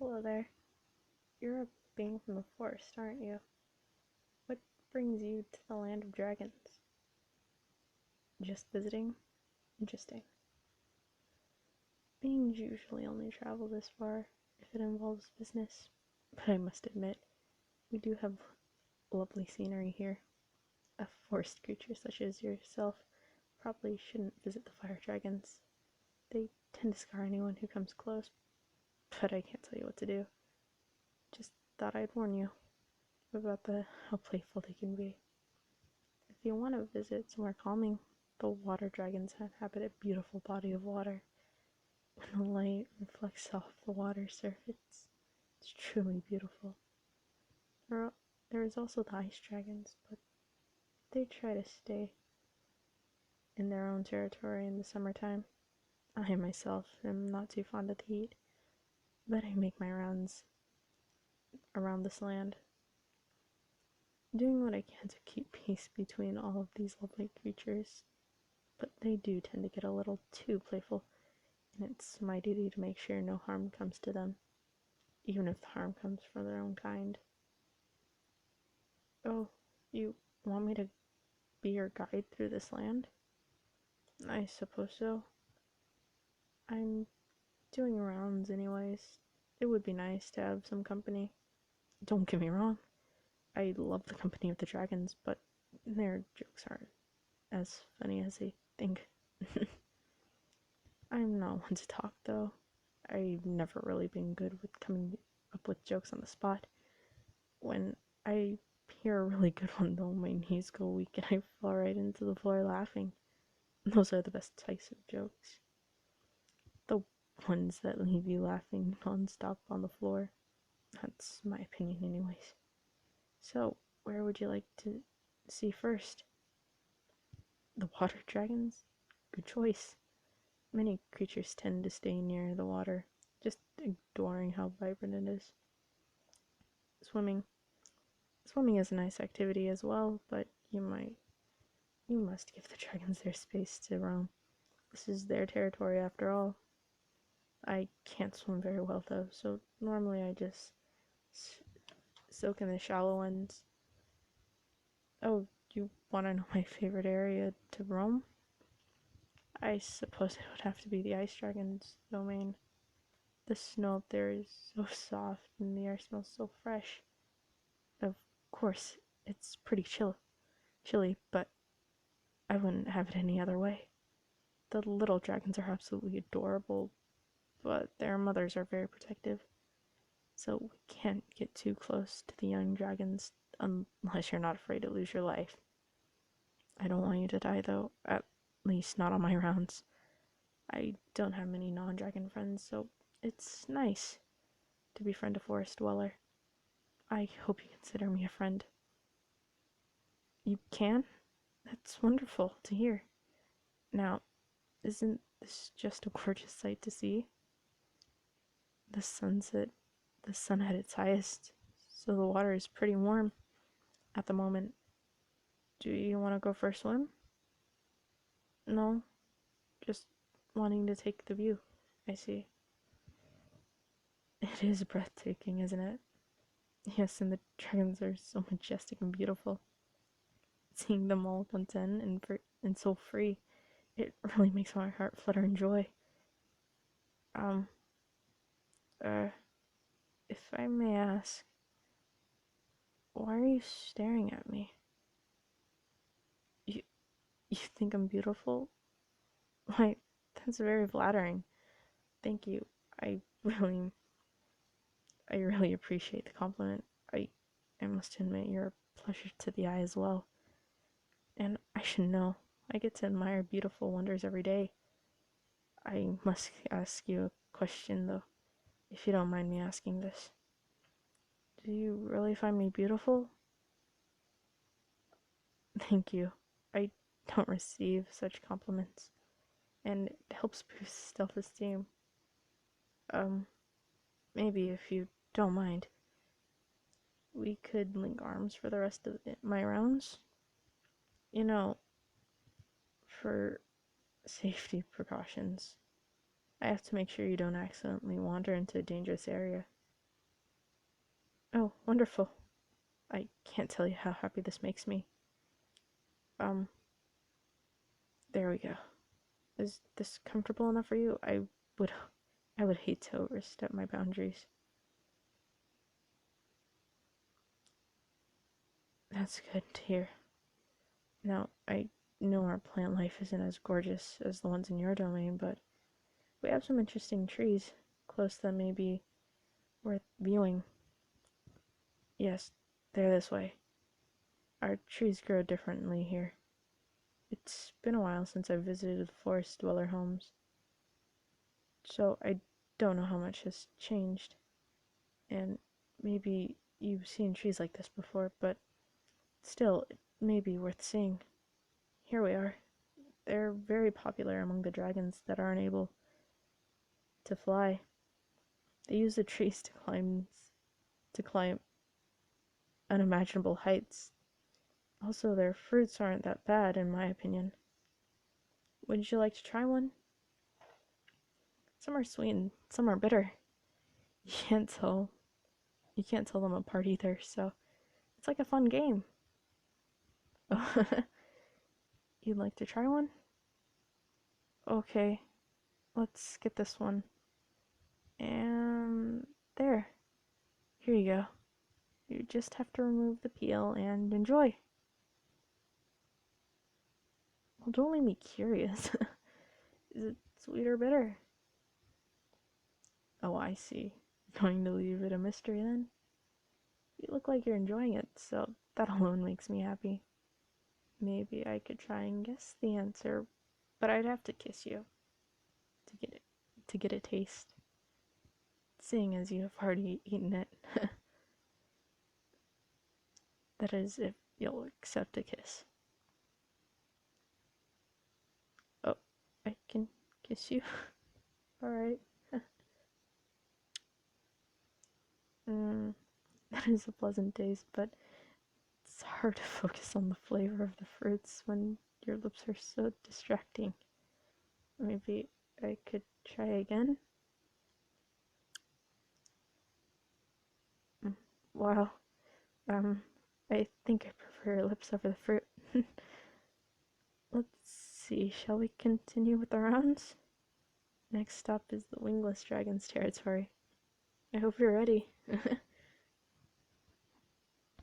Hello there. You're a being from the forest, aren't you? What brings you to the land of dragons? Just visiting? Interesting. Beings usually only travel this far if it involves business, but I must admit, we do have lovely scenery here. A forest creature such as yourself probably shouldn't visit the fire dragons. They tend to scar anyone who comes close, but I can't tell you what to do. Just thought I'd warn you about how playful they can be. If you want to visit somewhere calming, the water dragons inhabit a beautiful body of water. When the light reflects off the water surface, it's truly beautiful. There is also the ice dragons, but they try to stay in their own territory in the summertime. I myself am not too fond of the heat, but I make my rounds around this land, doing what I can to keep peace between all of these lovely creatures, but they do tend to get a little too playful, and it's my duty to make sure no harm comes to them, even if the harm comes from their own kind. Oh, you want me to be your guide through this land? I suppose so. I'm doing rounds anyways. It would be nice to have some company. Don't get me wrong, I love the company of the dragons, but their jokes aren't as funny as they think. I'm not one to talk, though. I've never really been good with coming up with jokes on the spot. When I hear a really good one, though, my knees go weak and I fall right into the floor laughing. Those are the best types of jokes. The ones that leave you laughing nonstop on the floor. That's my opinion, anyways. So, where would you like to see first? The water dragons? Good choice. Many creatures tend to stay near the water, just adoring how vibrant it is. Swimming. Swimming is a nice activity as well, but you must give the dragons their space to roam. This is their territory after all. I can't swim very well though, so normally I just soak in the shallow ends. Oh, you want to know my favorite area to roam? I suppose it would have to be the ice dragon's domain. The snow up there is so soft and the air smells so fresh. Of course, it's pretty chilly, but I wouldn't have it any other way. The little dragons are absolutely adorable, but their mothers are very protective, so we can't get too close to the young dragons unless you're not afraid to lose your life. I don't want you to die, though, at least not on my rounds. I don't have many non-dragon friends, so it's nice to befriend a forest dweller. I hope you consider me a friend. You can? That's wonderful to hear. Now, isn't this just a gorgeous sight to see? The sunset, the sun at its highest, so the water is pretty warm at the moment. Do you want to go for a swim? No, just wanting to take the view. I see. It is breathtaking, isn't it? Yes, and the dragons are so majestic and beautiful. Seeing them all content and so free, it really makes my heart flutter in joy. Um, uh, if I may ask, why are you staring at me? You, you think I'm beautiful? Why, that's very flattering. Thank you. I really, I really appreciate the compliment. I must admit you're a pleasure to the eye as well. And I should know. I get to admire beautiful wonders every day. I must ask you a question though, if you don't mind me asking this. Do you really find me beautiful? Thank you. I don't receive such compliments, and it helps boost self-esteem. Um, Maybe if you don't mind, we could link arms for the rest of my rounds. You know, for safety precautions, I have to make sure you don't accidentally wander into a dangerous area. Oh, wonderful. I can't tell you how happy this makes me. Um, there we go. Is this comfortable enough for you? Would I would hate to overstep my boundaries. That's good to hear. Now, I know our plant life isn't as gorgeous as the ones in your domain, but we have some interesting trees close that may be worth viewing. Yes, they're this way. Our trees grow differently here. It's been a while since I've visited the forest dweller homes, so I don't know how much has changed. And maybe you've seen trees like this before, but still, it may be worth seeing. Here we are. They're very popular among the dragons that aren't able to fly. They use the trees to climb unimaginable heights. Also, their fruits aren't that bad, in my opinion. Would you like to try one? Some are sweet and some are bitter. You can't tell. You can't tell them apart either. So it's like a fun game. You'd like to try one? Okay, let's get this one. And there. Here you go. You just have to remove the peel and enjoy. Well, don't leave me curious. Is it sweet or bitter? Oh, I see. You're going to leave it a mystery then? You look like you're enjoying it, so that alone makes me happy. Maybe I could try and guess the answer, but I'd have to kiss you to get a taste. Seeing as you have already eaten it, that is, if you'll accept a kiss. Oh, I can kiss you. All right. That is a pleasant taste, but it's hard to focus on the flavor of the fruits when your lips are so distracting. Maybe I could try again? Mm, wow. Um, I think I prefer your lips over the fruit. Let's see, shall we continue with the rounds? Next stop is the wingless dragon's territory. I hope you're ready.